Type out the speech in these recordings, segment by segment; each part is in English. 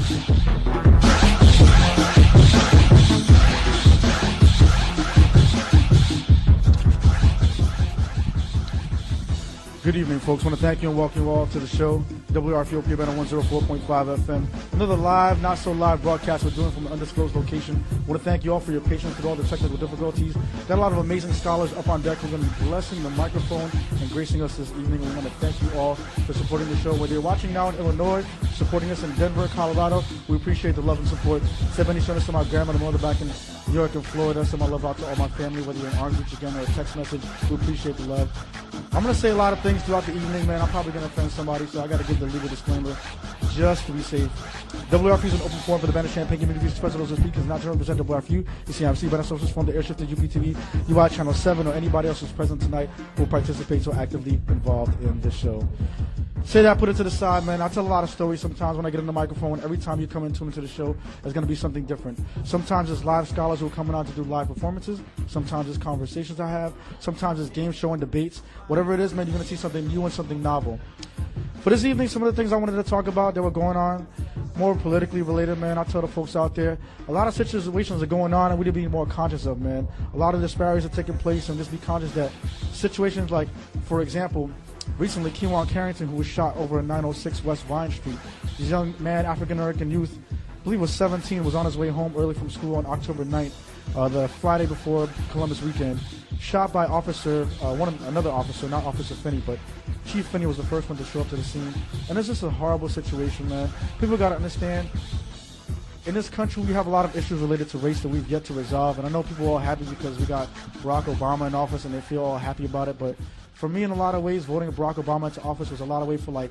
Good evening, folks. I want to thank you and welcome you all to the show. WRFO P Band on 104.5 FM. Another live, not so live broadcast we're doing from an undisclosed location. I want to thank you all for your patience with all the technical difficulties. Got a lot of amazing scholars up on deck. We're going to be blessing the microphone and gracing us this evening. We want to thank you all for supporting the show. Whether you're watching now in Illinois, supporting us in Denver, Colorado, we appreciate the love and support. Send many shout outs to my grandma and mother back in New York and Florida. Send my love out to all my family, whether you're in Orange Beach again or a text message. We appreciate the love. I'm going to say a lot of things throughout the evening, man. I'm probably going to offend somebody, so I got to give the legal disclaimer just to be safe. WRFU is an open forum for the band of Champagne Community Views, specials, and speakers, not to represent WRFU, ECMC, but also from the Airship to UPTV, UI Channel 7, or anybody else who's present tonight who participates or actively involved in this show. Say that, put it to the side, man. I tell a lot of stories sometimes when I get on the microphone. Every time you come and tune into the show, there's going to be something different. Sometimes it's live scholars who are coming out to do live performances. Sometimes it's conversations I have. Sometimes it's game show and debates. Whatever it is, man, you're going to see something new and something novel. For this evening, some of the things I wanted to talk about that were going on, more politically related, man. I tell the folks out there, a lot of situations are going on and we need to be more conscious of, man. A lot of disparities are taking place and just be conscious that situations like, for example, recently, Kewan Carrington, who was shot over at 906 West Vine Street. This young man, African-American youth, I believe was 17, was on his way home early from school on October 9th, the Friday before Columbus weekend, shot by another officer, not Officer Finney, but Chief Finney was the first one to show up to the scene. And it's just a horrible situation, man. People got to understand, in this country, we have a lot of issues related to race that we've yet to resolve. And I know people are all happy because we got Barack Obama in office and they feel all happy about it, but for me, in a lot of ways, voting Barack Obama into office was a lot of way for like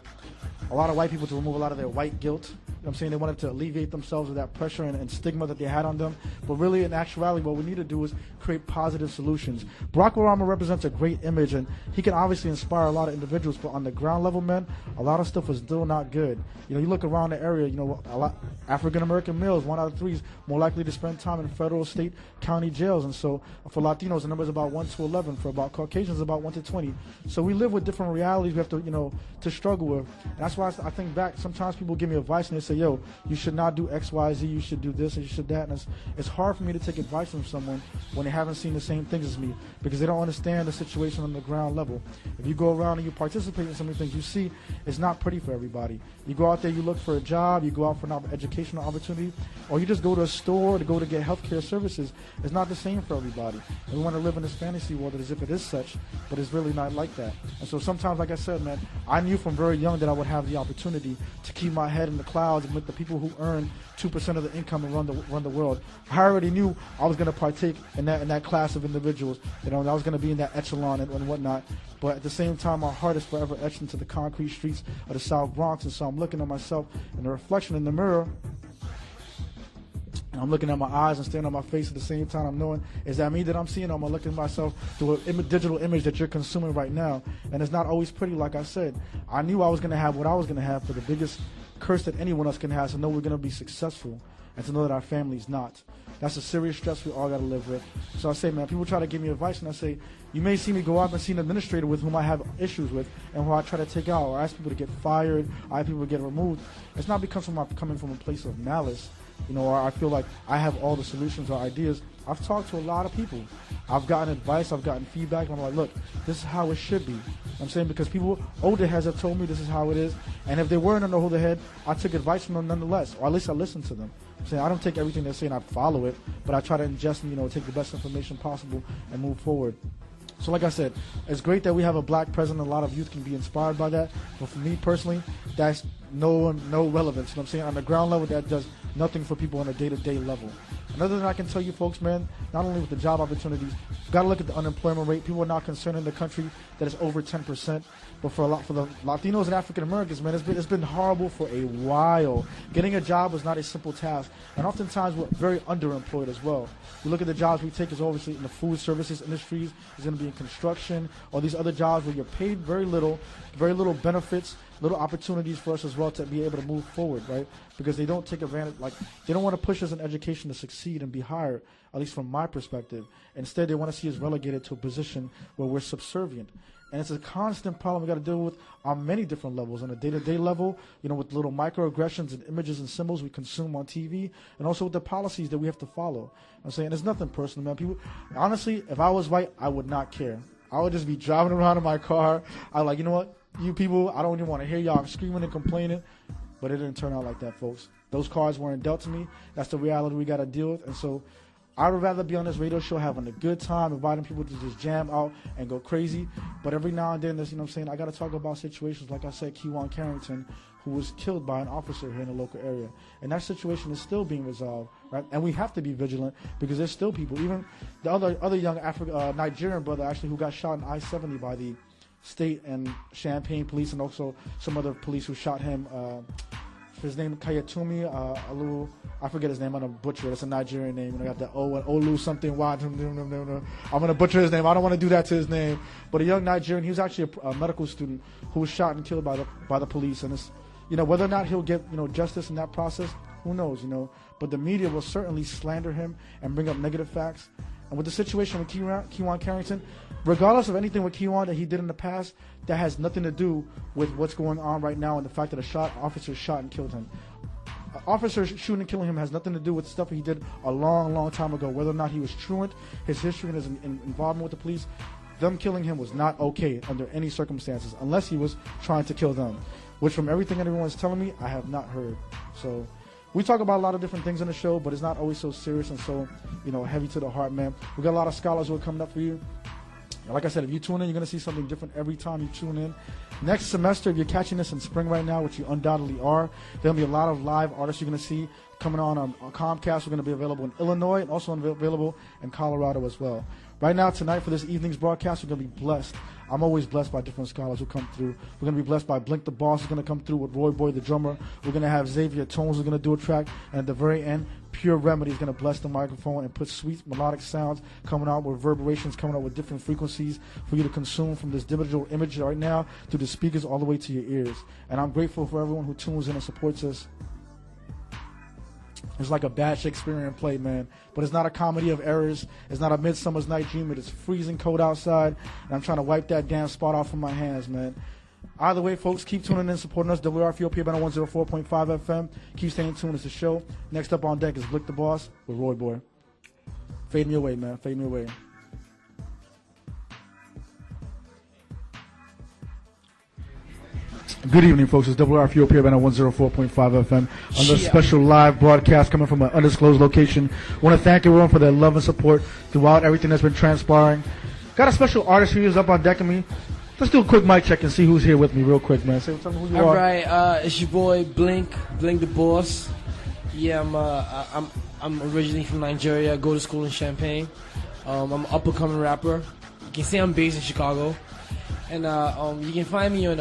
a lot of white people to remove a lot of their white guilt. You know what I'm saying? They wanted to alleviate themselves of that pressure and stigma that they had on them. But really, in actuality, what we need to do is create positive solutions. Barack Obama represents a great image, and he can obviously inspire a lot of individuals. But on the ground level, man, a lot of stuff is still not good. You know, you look around the area, you know, a lot African-American males, 1 out of 3 is more likely to spend time in federal, state, county jails. And so for Latinos, the number is about 1 to 11. For about Caucasians, about 1 to 20. So we live with different realities we have to, you know, to struggle with. And that's why I think back, sometimes people give me advice and they say, yo, you should not do X, Y, Z, you should do this and you should that. And it's hard for me to take advice from someone when they haven't seen the same things as me because they don't understand the situation on the ground level. If you go around and you participate in some of the things you see, it's not pretty for everybody. You go out there, you look for a job, you go out for an educational opportunity, or you just go to a store to go to get healthcare services. It's not the same for everybody. And we want to live in this fantasy world as if it is such, but it's really not like that. And so sometimes, like I said, man, I knew from very young that I would have the opportunity to keep my head in the clouds and with the people who earn 2% of the income and run the world. I already knew I was going to partake in that class of individuals. You know, and I was going to be in that echelon and whatnot. But at the same time, my heart is forever etched into the concrete streets of the South Bronx. And so I'm looking at myself in the reflection in the mirror. And I'm looking at my eyes and staring at my face at the same time. I'm knowing, is that me that I'm seeing? Or am I looking at myself through a digital image that you're consuming right now? And it's not always pretty, like I said. I knew I was going to have what I was going to have, but the biggest curse that anyone else can have is to know we're going to be successful and to know that our family's not. That's a serious stress we all got to live with. So I say, man, people try to give me advice, and I say, you may see me go out and see an administrator with whom I have issues with and who I try to take out or ask people to get fired, or ask people to get removed. It's not because I'm coming from a place of malice, you know, or I feel like I have all the solutions or ideas. I've talked to a lot of people. I've gotten advice, I've gotten feedback, and I'm like, look, this is how it should be. I'm saying because people, older heads have told me this is how it is, and if they weren't an older head, I took advice from them nonetheless, or at least I listened to them. I'm saying I don't take everything they're saying, I follow it, but I try to ingest and, you know, take the best information possible and move forward. So like I said, it's great that we have a black president. A lot of youth can be inspired by that. But for me personally, that's no relevance. You know what I'm saying? On the ground level, that does nothing for people on a day-to-day level. Another thing I can tell you folks, man, not only with the job opportunities, you've got to look at the unemployment rate. People are not concerned in the country that it's over 10%. But for the Latinos and African Americans, man, it's been horrible for a while. Getting a job is not a simple task. And oftentimes we're very underemployed as well. You look at the jobs we take is obviously in the food services industries, it's going to be in construction, or these other jobs where you're paid very little benefits, little opportunities for us as well to be able to move forward, right? Because they don't take advantage, like, they don't want to push us in education to succeed and be hired, at least from my perspective. Instead, they want to see us relegated to a position where we're subservient. And it's a constant problem we got to deal with on many different levels. On a day-to-day level, with little microaggressions and images and symbols we consume on TV, and also with the policies that we have to follow. I'm saying it's nothing personal, man. People, honestly, if I was white, I would not care. I would just be driving around in my car. I'm like, you know what? You people, I don't even want to hear y'all screaming and complaining. But it didn't turn out like that, folks. Those cards weren't dealt to me. That's the reality we got to deal with. And so I would rather be on this radio show having a good time, inviting people to just jam out and go crazy. But every now and then, there's, I got to talk about situations, like I said, Kewan Carrington, who was killed by an officer here in the local area. And that situation is still being resolved, right? And we have to be vigilant because there's still people. Even the other young Nigerian brother, actually, who got shot in I-70 by the state and Champaign police, and also some other police who shot him. His name Kayatumi Alu. I forget his name. I'm gonna butcher it. It's a Nigerian name. I got the O and Olu something. I'm gonna butcher his name. I don't want to do that to his name. But a young Nigerian. He was actually a medical student who was shot and killed by the police. And it's whether or not he'll get justice in that process, who knows? But the media will certainly slander him and bring up negative facts. And with the situation with Kewan Carrington, regardless of anything with Kewan that he did in the past, that has nothing to do with what's going on right now and the fact that officer shot and killed him. Officer shooting and killing him has nothing to do with stuff he did a long, long time ago. Whether or not he was truant, his history and his involvement with the police, them killing him was not okay under any circumstances, unless he was trying to kill them, which from everything everyone's telling me, I have not heard. So we talk about a lot of different things on the show, but it's not always so serious and so, heavy to the heart, man. We got a lot of scholars who are coming up for you. Like I said, if you tune in, you're going to see something different every time you tune in. Next semester, if you're catching this in spring right now, which you undoubtedly are, there'll be a lot of live artists you're going to see coming on Comcast. We're going to be available in Illinois and also available in Colorado as well. Right now, tonight, for this evening's broadcast, we're going to be blessed. I'm always blessed by different scholars who come through. We're going to be blessed by Blink the Boss, who's going to come through with Roy Boy the drummer. We're going to have Xavier Tones, who's going to do a track. And at the very end, Pure Remedy is going to bless the microphone and put sweet melodic sounds coming out with reverberations, coming out with different frequencies for you to consume from this digital image right now through the speakers all the way to your ears. And I'm grateful for everyone who tunes in and supports us. It's like a bad Shakespearean play, man. But it's not a comedy of errors. It's not a Midsummer's Night Dream. It is freezing cold outside, and I'm trying to wipe that damn spot off from my hands, man. Either way, folks, keep tuning in and supporting us. WRFUP Banner 104.5 FM. Keep staying tuned. It's the show. Next up on deck is Blick the Boss with Roy Boy. Fade me away, man. Fade me away. Good evening, folks. It's WRFUP Banner 104.5 FM. On the special live broadcast coming from an undisclosed location. I want to thank everyone for their love and support throughout everything that's been transpiring. Got a special artist who is up on deck of me. Let's do a quick mic check and see who's here with me real quick, man. Tell me who you are. All right, it's your boy Blink the Boss. Yeah, I'm originally from Nigeria. I go to school in Champaign. I'm an up-and-coming rapper. You can say I'm based in Chicago. And you can find me on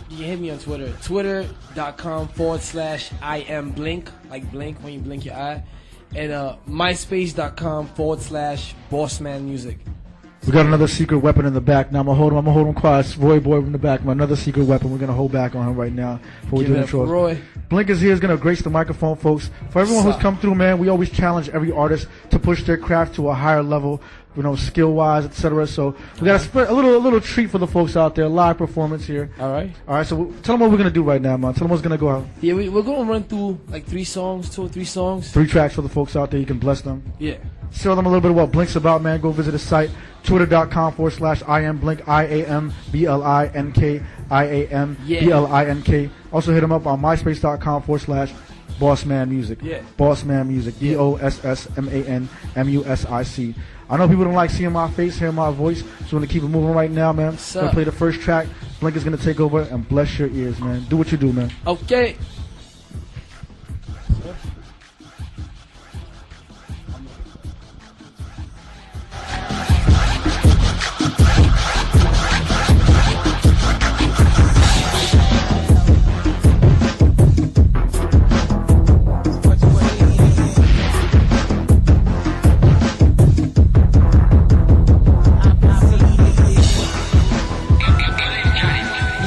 you can hit me on Twitter. Twitter.com/I am Blink, like blink when you blink your eye. And MySpace.com/Bossman Music. We got another secret weapon in the back. Now I'm gonna hold him quiet. It's Roy Boy from the back. Another secret weapon. We're gonna hold back on him right now before we do the intro. Roy. Blink is here. Is gonna grace the microphone, folks. For everyone who's come through, man, we always challenge every artist to push their craft to a higher level, skill-wise, etc. So we got a little treat for the folks out there. Live performance here. All right. So tell them what we're gonna do right now, man. Tell them what's gonna go out. Yeah, we're gonna run through like 2 or 3 songs. 3 tracks for the folks out there. You can bless them. Yeah. Tell them a little bit of what Blink's about, man. Go visit his site, twitter.com/I am Blink, IAMBLINK. Also hit him up on myspace.com/Bossman Music. Yeah. Bossman Music. BOSSMANMUSIC. I know people don't like seeing my face, hearing my voice, so we're going to keep it moving right now, man. We're going to play the first track. Blink is going to take over and bless your ears, man. Do what you do, man. Okay.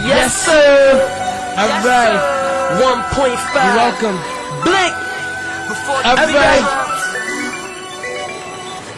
Yes, sir. All right. 1.5. You're welcome. Blink. All right.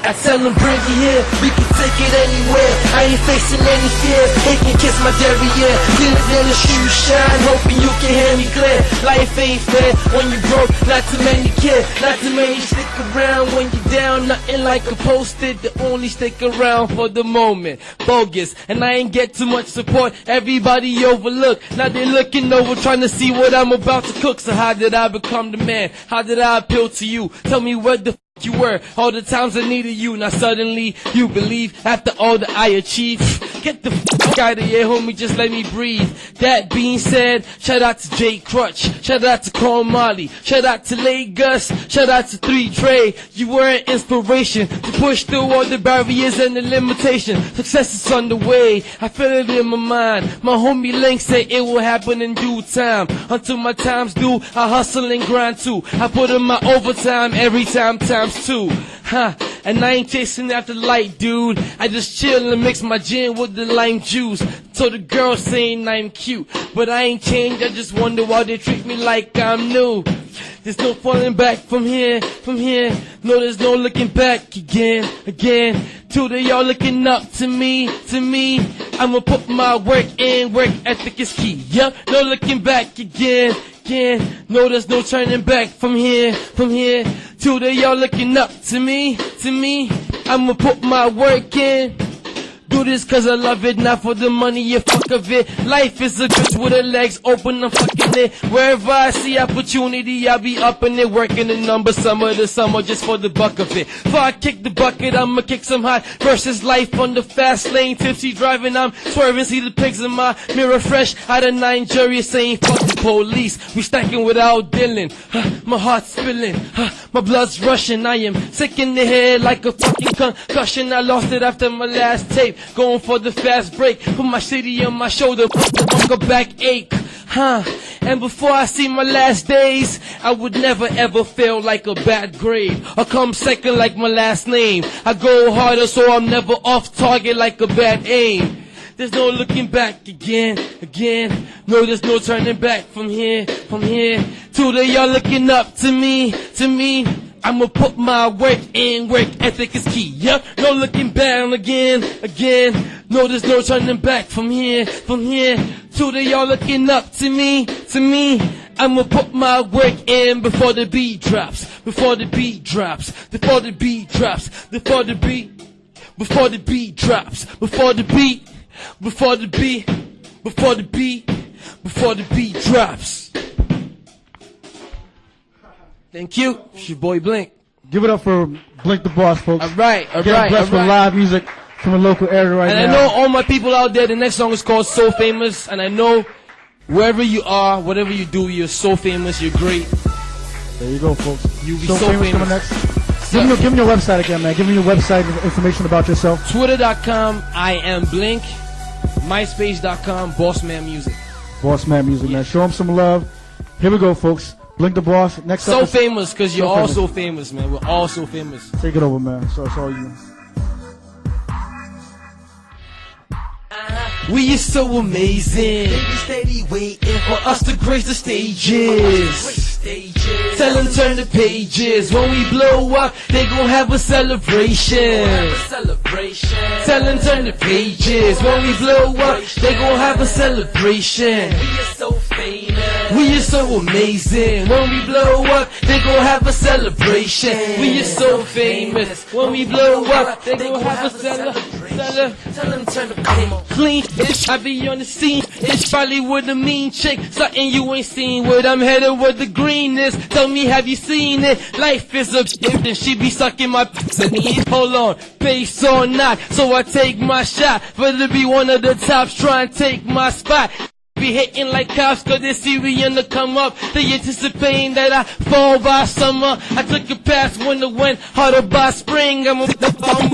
I tell them bring it here, we can take it anywhere. I ain't facing any fear, they can kiss my derriere. Cleaner than a shoe shine, hoping you can hear me clear. Life ain't fair when you broke, not too many care. Not too many stick around when you down. Nothing like a post-it, they only stick around for the moment. Bogus, and I ain't get too much support, everybody overlook. Now they looking over trying to see what I'm about to cook. So how did I become the man? How did I appeal to you? Tell me where the you were all the times I needed you. Now suddenly you believe after all that I achieved. Get the fuck out of here, homie, just let me breathe. That being said, shout out to Jay Crutch, shout out to Corn Molly, shout out to Lagos, shout out to 3 Dre. You were an inspiration to push through all the barriers and the limitations. Success is on the way, I feel it in my mind. My homie Link said it will happen in due time. Until my time's due, I hustle and grind too. I put in my overtime every time times 2. And I ain't chasing after light, dude. I just chill and mix my gin with the lime juice. So the girls saying I'm cute, but I ain't changed. I just wonder why they treat me like I'm new. There's no falling back from here. No, there's no looking back again. Till they all looking up to me. I'ma put my work in, work ethic is key. Yup, no looking back again. No, there's no turning back from here. Till they all looking up to me. I'ma put my work in. Do this cause I love it, not for the money, you fuck of it. Life is a bitch with her legs open, I'm fucking it. Wherever I see opportunity, I be up in it, working the number, summer to summer, just for the buck of it. Before I kick the bucket, I'ma kick some hot versus life on the fast lane. Tipsy driving, I'm swerving, see the pigs in my mirror fresh out of Nigeria saying fuck the police. We stacking without dealing, my heart's spilling, my blood's rushing. I am sick in the head like a fucking concussion. I lost it after my last tape. Going for the fast break, put my city on my shoulder, the back ache, And before I see my last days, I would never ever fail like a bad grade, or come second like my last name. I go harder so I'm never off target like a bad aim. There's no looking back again. No, there's no turning back from here. Till they all looking up to me. I'ma put my work in, work ethic is key, yeah. No looking back again. No, there's no turning back from here. Till they all looking up to me. I'ma put my work in before the beat drops. Before the beat drops. Before the beat drops. Before the beat drops. Before the beat drops. Thank you. It's your boy Blink. Give it up for Blink the Boss, folks. All right. Getting blessed with live music from a local area right now. And I know all my people out there, the next song is called So Famous. And I know wherever you are, whatever you do, you're so famous, you're great. There you go, folks. You be so famous. Coming next. Give me your website again, man. Give me your website information about yourself. Twitter.com, I am Blink. MySpace.com, Bossman Music. Bossman Music, man. Show him some love. Here we go, folks. Blink the Boss. Next so up. Famous, because you're all so famous, man. We're all so famous. Take it over, man. So it's all you. We are so amazing. Baby steady waiting for us to grace the stages. Tell them turn the pages. When we blow up, they gon' have a celebration. Tell them turn the pages. When we blow up, they gon' have a celebration. We are so famous. We are so amazing. When we blow up, they gon' have a celebration. We are so famous. When we blow up, they gon' have a celebration. Tell them turn the page. Clean. I be on the scene. It's probably with a mean chick. Something you ain't seen. With I'm headed with the greenness. Tell me, have you seen it? Life is a gift and she be sucking my and hold on, face or not. So I take my shot. Rather be one of the tops. Try and take my spot. Be hitting like cops cause they see me in the come up. They anticipating that I fall by summer. I took a pass when the went harder by spring. I'm a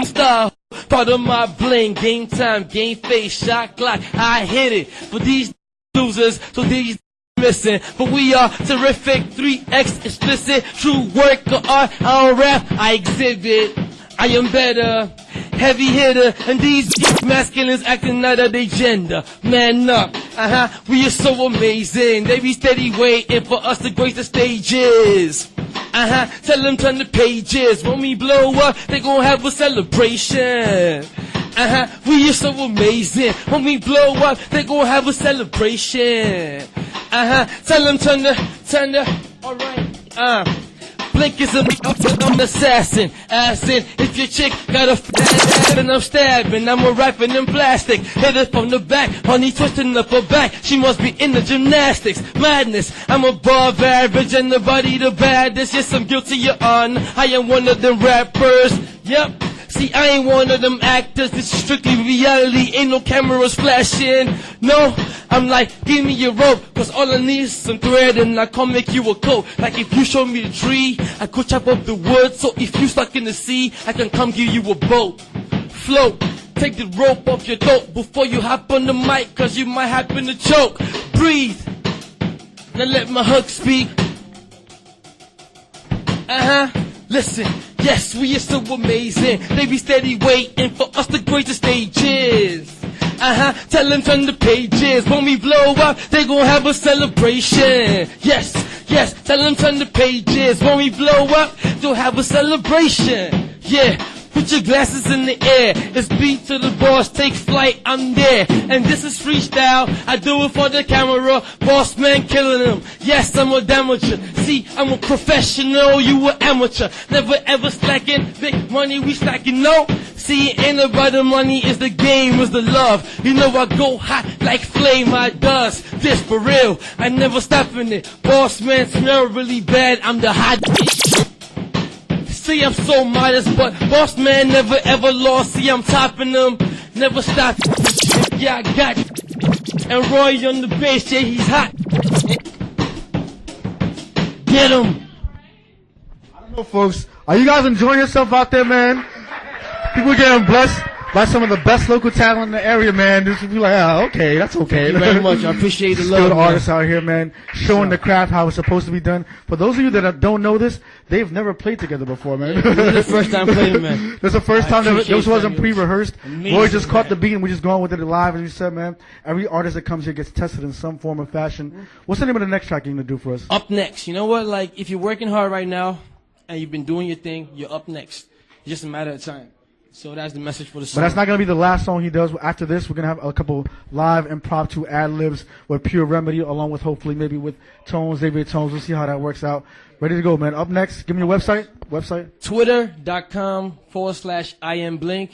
star. Part of my bling, game time, game face, shot clock, I hit it. For these losers, so these missing. But we are terrific, 3X explicit, true work of art. I don't rap, I exhibit. I am better, heavy hitter, and these masculines acting out of their gender. Man up, we are so amazing. They be steady waiting for us to grace the stages. Tell them turn the pages. When we blow up, they gon' have a celebration. We are so amazing. When we blow up, they gon' have a celebration. Tell them turn the, alright, Blink is I'm assassin, assin. If your chick got a and I'm stabbing, I'm a rapping in plastic. Hit it from the back, honey twisting up her back. She must be in the gymnastics, madness. I'm above average and the body the baddest. Yes, I'm guilty, your honor. I am one of them rappers. Yep. See, I ain't one of them actors. This is strictly reality. Ain't no cameras flashing. No, I'm like, give me your rope, cause all I need is some thread and I come make you a coat. Like if you show me the tree, I could chop up the wood. So if you stuck in the sea, I can come give you a boat. Float, take the rope off your throat before you hop on the mic, cause you might happen to choke. Breathe, now let my hook speak. Listen, yes, we are so amazing. They be steady waiting for us to grace the stages. Tell them turn the pages. When we blow up, they gon' have a celebration. Yes, tell them turn the pages. When we blow up, they'll have a celebration. Yeah. Put your glasses in the air. It's beat to the boss, take flight, I'm there. And this is freestyle, I do it for the camera. Boss man killing them. Yes, I'm a amateur. See, I'm a professional, you an amateur. Never ever slacking, big money we stacking, no. See, it ain't about the money, it's the game, it's the love. You know I go hot like flame, I does. This for real, I never stopping it. Boss man smell really bad, I'm the hot bitch. See, I'm so modest, but boss man never ever lost. See, I'm topping them, never stop. Yeah, I got it. And Roy on the bass, yeah, he's hot. Get him. I don't know, folks. Are you guys enjoying yourself out there, man? People getting blessed by some of the best local talent in the area, man. This would be like, okay, that's okay. Thank you very much. I appreciate the love. Skilled artists out here, man, showing the craft how it's supposed to be done. For those of you that don't know this, they've never played together before, man. This is the first time playing, man. This is the first time that this wasn't pre-rehearsed. Roy just caught man. the beat and we just going with it live. As you said, man, every artist that comes here gets tested in some form or fashion. What's the name of the next track you're going to do for us? Up next. You know what? Like, if you're working hard right now and you've been doing your thing, you're up next. It's just a matter of time. So that's the message for the song. But that's not going to be the last song he does. After this, we're going to have a couple live impromptu ad-libs with Pure Remedy, along with hopefully maybe with Tones, Xavier Tones. We'll see how that works out. Ready to go, man. Up next, give me your website. Twitter.com/IamBlink.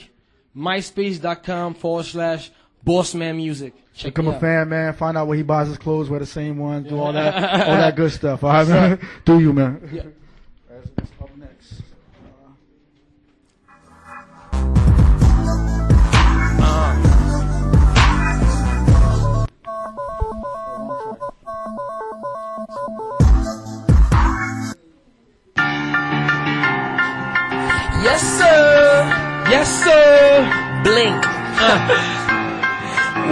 MySpace.com/BossmanMusic. Become a fan, man. Find out where he buys his clothes, wear the same one, do all that good stuff. All right, man? Do you, man. Yeah. Up next. Yes, sir. Yes, sir. Blink.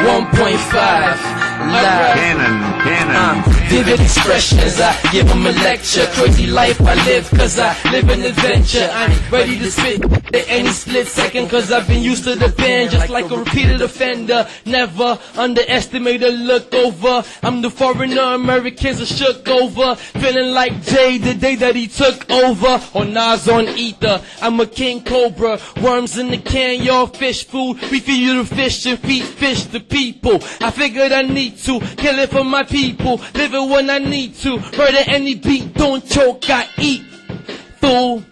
1.5. Live. Cannon. Vivid expressions, I give them a lecture. Crazy life I live, cause I live an adventure. I'm ready to spit at any split second, cause I've been used to the pen, just like a repeated offender. Never underestimate a look over. I'm the foreigner, Americans are shook over. Feeling like Jay the day that he took over. Or Nas on ether, I'm a king cobra. Worms in the can, y'all fish food. We feed you the fish and feed fish the people. I figured I need to kill it for my people. Live it when I need to. Murder any beat, don't choke, I eat. Fool,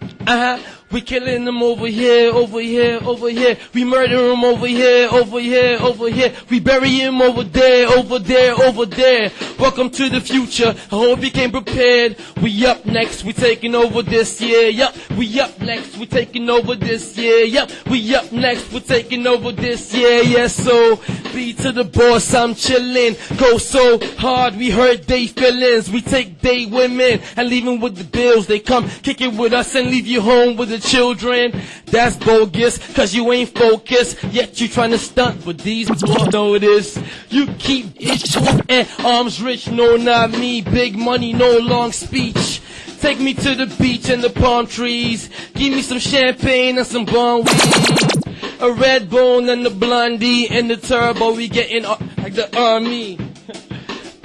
we killing them over here, over here, over here. We murder them over here, over here, over here. We bury him over there, over there, over there. Welcome to the future. I hope you came prepared. We up next, we taking over this year. Yup, we up next, we taking over this year. Yup, we up next, we taking over this year. Yes, so be to the boss, I'm chillin'. Go so hard, we hurt they feelings. We take they women and leave them with the bills. They come kick it with us and leave you home with the children. That's bogus, cause you ain't focused. Yet you trying to stunt, but these know this. You keep it and arms rich, no not me. Big money, no long speech. Take me to the beach and the palm trees. Give me some champagne and some bomb weed. A red bone and the blondie and the turbo. We getting like the army.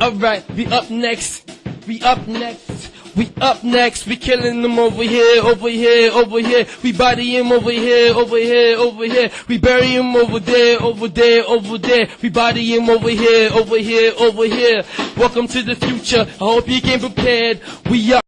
Alright, we up next. We up next. We up next, we killing them over here, over here, over here. We body him over here, over here, over here. We bury him over there, over there, over there. We body him over here, over here, over here. Welcome to the future. I hope you came prepared. We up.